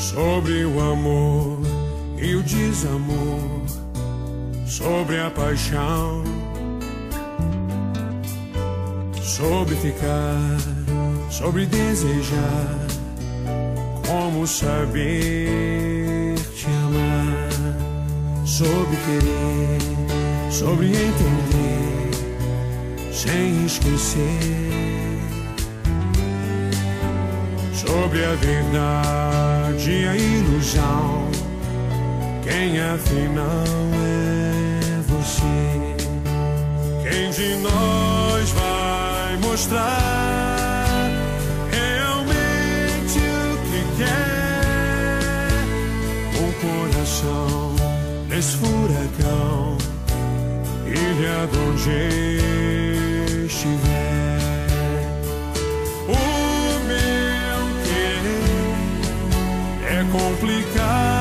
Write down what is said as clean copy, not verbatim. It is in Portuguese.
sobre o amor e o desamor, sobre a paixão, sobre ficar, sobre desejar, como saber te amar, sobre querer, sobre entender, sem esquecer, sobre a verdade e a ilusão, quem afinal é você? Quem de nós vai mostrar realmente o que quer? O coração nesse furacão, ilha de onde estiver. O meu querer é complicado,